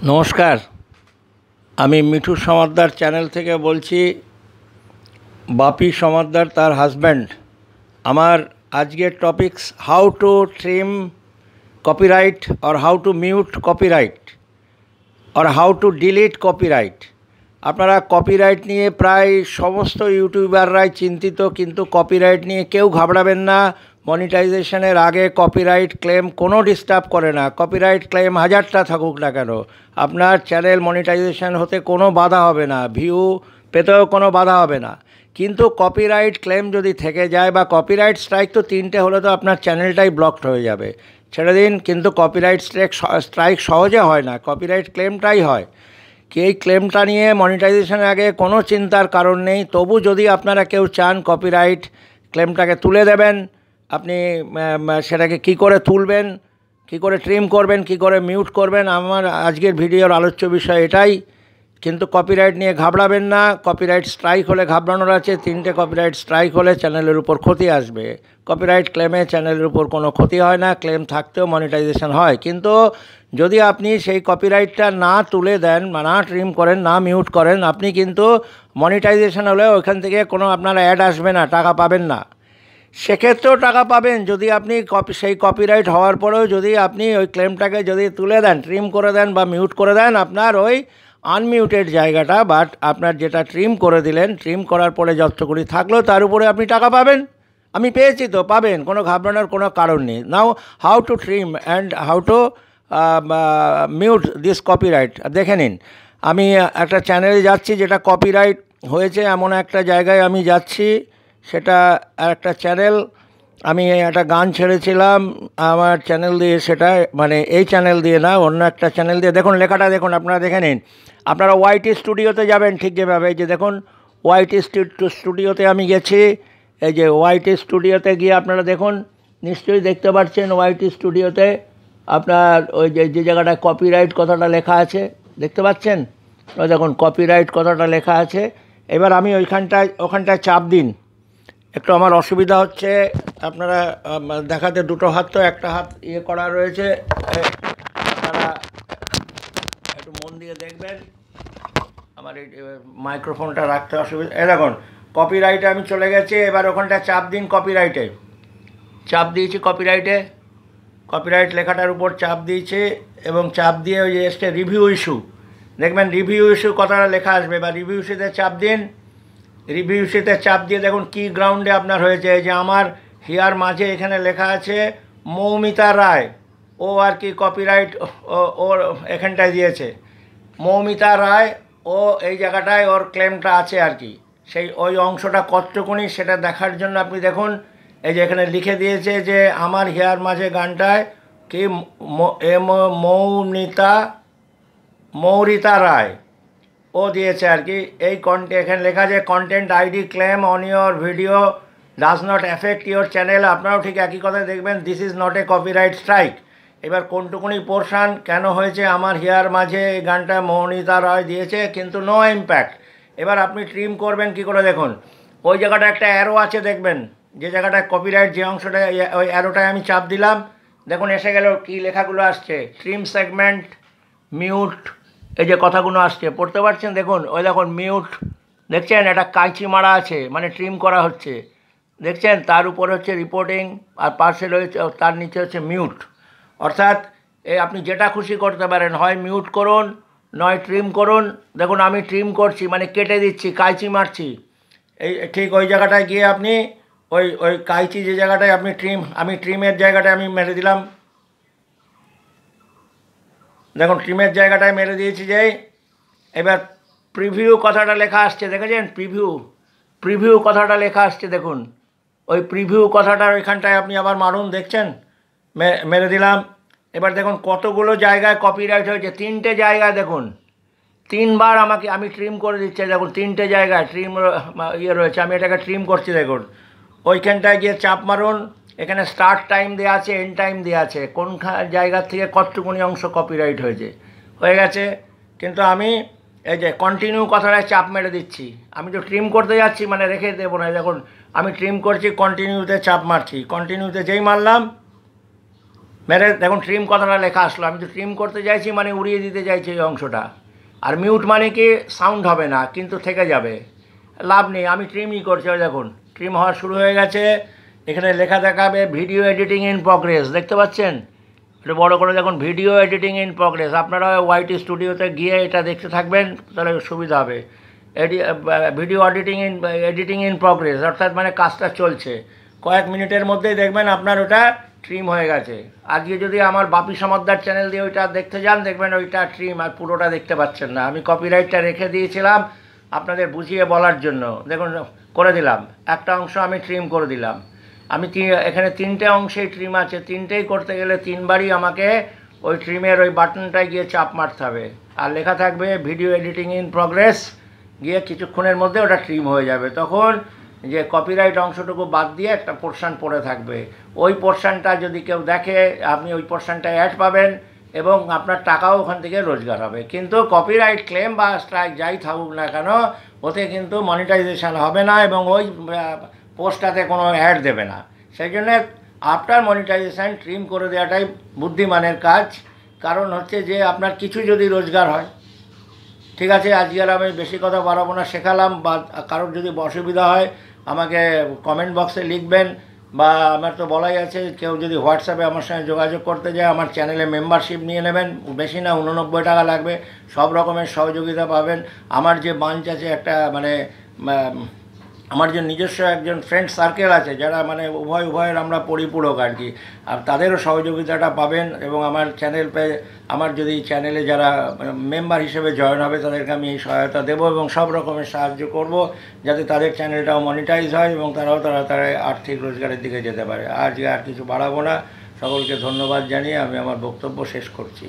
নমস্কার, আমি মিঠু সমাদ্দার চ্যানেল থেকে বলছি। বাপি সমাদ্দার তার হাজব্যান্ড। আমার আজকের topics how to trim copyright or how to mute copyright or how to delete copyright. আপনারা কপিরাইট নিয়ে প্রায় সমস্ত ইউটিউবাররাই চিন্তিত, কিন্তু কপিরাইট নিয়ে কেউ ঘাবড়াবেন না। মনিটাইজেশনের আগে কপিরাইট ক্লেম কোনো ডিস্টার্ব করে না। কপিরাইট ক্লেম হাজারটা থাকুক না কেন, আপনার চ্যানেল মনিটাইজেশন হতে কোনো বাধা হবে না, ভিউ পেতেও কোনো বাধা হবে না। কিন্তু কপিরাইট ক্লেম যদি থেকে যায় বা কপিরাইট স্ট্রাইক তো তিনটে হলে তো আপনার চ্যানেলটাই ব্লকড হয়ে যাবে, ছেড়ে দিন। কিন্তু কপিরাইট স্ট্রাইক সহজে হয় না, কপিরাইট ক্লেমটাই হয়। কি এই ক্লেমটা নিয়ে মনিটাইজেশনের আগে কোনো চিন্তার কারণ নেই। তবু যদি আপনারা কেউ চান কপিরাইট ক্লেমটাকে তুলে দেবেন, আপনি সেটাকে কি করে তুলবেন, কি করে ট্রিম করবেন, কি করে মিউট করবেন, আমার আজকের ভিডিওর আলোচ্য বিষয় এটাই। কিন্তু কপিরাইট নিয়ে ঘাবড়াবেন না। কপিরাইট স্ট্রাইক হলে ঘাবড়ানোর আছে। তিনটে কপিরাইট স্ট্রাইক হলে চ্যানেলের উপর ক্ষতি আসবে। কপিরাইট ক্লেমে চ্যানেলের উপর কোনো ক্ষতি হয় না, ক্লেম থাকতেও মনিটাইজেশন হয়। কিন্তু যদি আপনি সেই কপিরাইটটা না তুলে দেন, না ট্রিম করেন, না মিউট করেন, আপনি কিন্তু মনিটাইজেশন হলে ওইখান থেকে কোনো আপনার অ্যাড আসবে না, টাকা পাবেন না। সেক্ষেত্রেও টাকা পাবেন যদি আপনি সেই কপিরাইট হওয়ার পরেও যদি আপনি ওই ক্লেমটাকে যদি তুলে দেন, ট্রিম করে দেন বা মিউট করে দেন, আপনার ওই আনমিউটেড জায়গাটা বাট আপনার যেটা ট্রিম করে দিলেন, ট্রিম করার পরে যতটুকুনি থাকলো তার উপরে আপনি টাকা পাবেন। আমি পেয়েছি তো, পাবেন, কোনো ঘাবড়ানোর কোনো কারণ নেই। Now how to trim and how to mute this copyright দেখে নিন। আমি একটা চ্যানেলে যাচ্ছি যেটা কপিরাইট হয়েছে, এমন একটা জায়গায় আমি যাচ্ছি। সেটা একটা চ্যানেল, আমি একটা গান ছেড়েছিলাম আমার চ্যানেল দিয়ে, সেটা মানে এই চ্যানেল দিয়ে না, অন্য একটা চ্যানেল দিয়ে। দেখুন লেখাটা দেখুন, আপনারা দেখে নিন। আপনারা ওয়াইটি স্টুডিওতে যাবেন ঠিক যেভাবে, এই যে দেখুন ওয়াইটি স্টুডিওতে আমি গেছি। এই যে ওয়াইটি স্টুডিওতে গিয়ে আপনারা দেখুন, নিশ্চয়ই দেখতে পাচ্ছেন ওয়াইটি স্টুডিওতে আপনার ওই যে জায়গাটায় কপিরাইট কথাটা লেখা আছে, দেখতে পাচ্ছেন? ওই দেখুন কপিরাইট কথাটা লেখা আছে। এবার আমি ওখানটায় চাপ দিন। একটু আমার অসুবিধা হচ্ছে, আপনারা দেখাতে দুটো হাত তো, একটা হাত ইয়ে করা রয়েছে, আপনারা একটু মন দিয়ে দেখবেন। আমার এই মাইক্রোফোনটা রাখতে অসুবিধা। দেখুন কপিরাইটে আমি চলে গেছি। এবার ওখানটায় চাপ দিন, কপিরাইটে চাপ দিয়েছি। কপিরাইট লেখাটার উপর চাপ দিয়েছে এবং চাপ দিয়ে ওই যে এসছে রিভিউ ইস্যু, দেখবেন রিভিউ ইস্যু কথাটা লেখা আসবে। বা রিভিউ ইস্যুতে চাপ দিন। রিভিউ ইস্যুতে চাপ দিয়ে দেখুন কি গ্রাউন্ডে আপনার হয়েছে। এই যে আমার হিয়ার মাঝে এখানে লেখা আছে মৌমিতা রায়, ও আর কি কপিরাইট ওর এখানটায় দিয়েছে মৌমিতা রায়, ও এই জায়গাটায় ওর ক্লেমটা আছে আর কি। সেই ওই অংশটা কতটুকুনি সেটা দেখার জন্য আপনি দেখুন, এই যে এখানে লিখে দিয়েছে যে আমার হিয়ার মাঝে গানটায় কি মৌরিতা রায় ও দিয়েছে আর কি। এই এখানে লেখা আছে content ID claim on your video does not effect your channel. আপনারাও ঠিক একই কথা দেখবেন, this is not a copyright strike. এবার কোনটুকুনি পোর্শন কেন হয়েছে, আমার হিয়ার মাঝে এই গানটা মৌনিতা রায় দিয়েছে কিন্তু নো ইম্প্যাক্ট। এবার আপনি ট্রিম করবেন কি করে দেখুন, ওই জায়গাটা একটা অ্যারো আছে দেখবেন, যে জায়গাটায় কপিরাইট যে অংশটা, ওই অ্যারোটায় আমি চাপ দিলাম। দেখুন এসে গেল কি লেখাগুলো আসছে, ট্রিম সেগমেন্ট, মিউট, এই যে কথাগুলো আসছে পড়তে পারছেন। দেখুন ওই দেখুন মিউট, দেখছেন একটা কাঁচি মারা আছে, মানে ট্রিম করা হচ্ছে, দেখছেন? তার উপরে হচ্ছে রিপোর্টিং, আর পাশে রয়েছে, তার নিচে হচ্ছে মিউট। অর্থাৎ আপনি যেটা খুশি করতে পারেন, হয় মিউট করুন নয় ট্রিম করুন। দেখুন আমি ট্রিম করছি, মানে কেটে দিচ্ছি, কাঁচি মারছি। এই ঠিক ওই জায়গাটায় গিয়ে আপনি ওই কাঁচি যে জায়গাটায় আপনি আমি ট্রিমের জায়গাটায় আমি মেরে দিলাম। দেখুন ট্রিমের জায়গাটায় মেরে দিয়েছি যে। এবার প্রিভিউ কথাটা লেখা আসছে, দেখেছেন? প্রিভিউ কথাটা লেখা আসছে, দেখুন ওই প্রিভিউ কথাটার ওইখানটায় আপনি আবার মারুন, দেখছেন? মেরে দিলাম। এবার দেখুন কতগুলো জায়গায় কপিরাইট হয়েছে, তিনটে জায়গায় দেখুন, তিনবার আমি ট্রিম করে দিচ্ছি। দেখুন তিনটে জায়গায় ট্রিম ইয়ে রয়েছে, আমি এটাকে ট্রিম করছি। দেখুন ওইখানটায় গিয়ে চাপ মারুন, এখানে স্টার্ট টাইম দেওয়া আছে, এন্ড টাইম দেওয়া আছে, কোন জায়গা থেকে কতটুকুনি অংশ কপিরাইট হয়ে গেছে। কিন্তু আমি এই যে কন্টিনিউ কথাটায় চাপ মেরে দিচ্ছি, আমি তো ট্রিম করতে যাচ্ছি, মানে রেখে দেবো না। দেখুন আমি ট্রিম করছি, কন্টিনিউতে চাপ মারছি, কন্টিনিউতে যেই মারলাম মেরে দেখুন ট্রিম কথাটা লেখা আসলো, আমি তো ট্রিম করতে চাইছি মানে উড়িয়ে দিতে চাইছি এই অংশটা। আর মিউট মানে কি সাউন্ড হবে না কিন্তু থেকে যাবে, লাভ নেই। আমি ট্রিমই করছি, ওই দেখুন ট্রিম হওয়া শুরু হয়ে গেছে। এখানে লেখা দেখাবে ভিডিও এডিটিং ইন প্রগ্রেস, দেখতে পাচ্ছেন? একটু বড় করে দেখুন, ভিডিও এডিটিং ইন প্রগ্রেস। আপনারা ওয়াইটি স্টুডিওতে গিয়ে এটা দেখতে থাকবেন, তাহলে সুবিধা হবে। ভিডিও এডিটিং ইন প্রগ্রেস অর্থাৎ মানে কাজটা চলছে, কয়েক মিনিটের মধ্যেই দেখবেন আপনার ওটা ট্রিম হয়ে গেছে। আজকে যদি আমার বাপি সমাদ্দার চ্যানেল দিয়ে ওইটা দেখতে যান, দেখবেন ওইটা ট্রিম, আর পুরোটা দেখতে পাচ্ছেন না। আমি কপিরাইটটা রেখে দিয়েছিলাম আপনাদের বুঝিয়ে বলার জন্য। দেখুন করে দিলাম, একটা অংশ আমি ট্রিম করে দিলাম। আমি এখানে 3টে অংশেই ট্রিম আছে, 3টেই করতে গেলে 3বারই আমাকে ওই ট্রিমের ওই বাটনটায় গিয়ে চাপ মারতে হবে। আর লেখা থাকবে ভিডিও এডিটিং ইন প্রগ্রেস, গিয়ে কিছুক্ষণের মধ্যে ওটা ট্রিম হয়ে যাবে। তখন যে কপিরাইট অংশটুকু বাদ দিয়ে একটা পোর্শান পড়ে থাকবে, ওই পোর্শানটা যদি কেউ দেখে আপনি ওই পোর্শানটায় অ্যাড পাবেন এবং আপনার টাকাও ওখান থেকে রোজগার হবে। কিন্তু কপিরাইট ক্লেম বা স্ট্রাইক যাই থাকুক না কেন, ওতে কিন্তু মনিটাইজেশান হবে না এবং ওই পোস্টটাতে কোনো অ্যাড দেবে না। সেই জন্যে আফটার মনিটাইজেশান ট্রিম করে দেওয়াটাই বুদ্ধিমানের কাজ। কারণ হচ্ছে যে আপনার কিছু যদি রোজগার হয়। ঠিক আছে, আজকে আর আমি বেশি কথা বাড়াবো না, শেখালাম। বা কারোর যদি অসুবিধা হয় আমাকে কমেন্ট বক্সে লিখবেন, বা আমার তো বলাই আছে, কেউ যদি হোয়াটসঅ্যাপে আমার সঙ্গে যোগাযোগ করতে যায় আমার চ্যানেলে মেম্বারশিপ নিয়ে নেবেন। বেশি না, 89 টাকা লাগবে, সব রকমের সহযোগিতা পাবেন। আমার যে বাঞ্চ আছে একটা, মানে আমার যে নিজস্ব একজন ফ্রেন্ড সার্কেল আছে যারা মানে উভয়ের আমরা পরিপূরক আর কি, আর তাদেরও সহযোগিতাটা পাবেন। এবং আমার আমার যদি চ্যানেলে যারা মেম্বার হিসেবে জয়েন হবে তাদেরকে আমি এই সহায়তা দেবো এবং সব রকমের সাহায্য করব, যাতে তাদের চ্যানেলটাও মনিটাইজ হয় এবং তারাও তাড়াতাড়ি আর্থিক রোজগারের দিকে যেতে পারে। আজকে আর কিছু বাড়াবো না, সকলকে ধন্যবাদ জানিয়ে আমি আমার বক্তব্য শেষ করছি।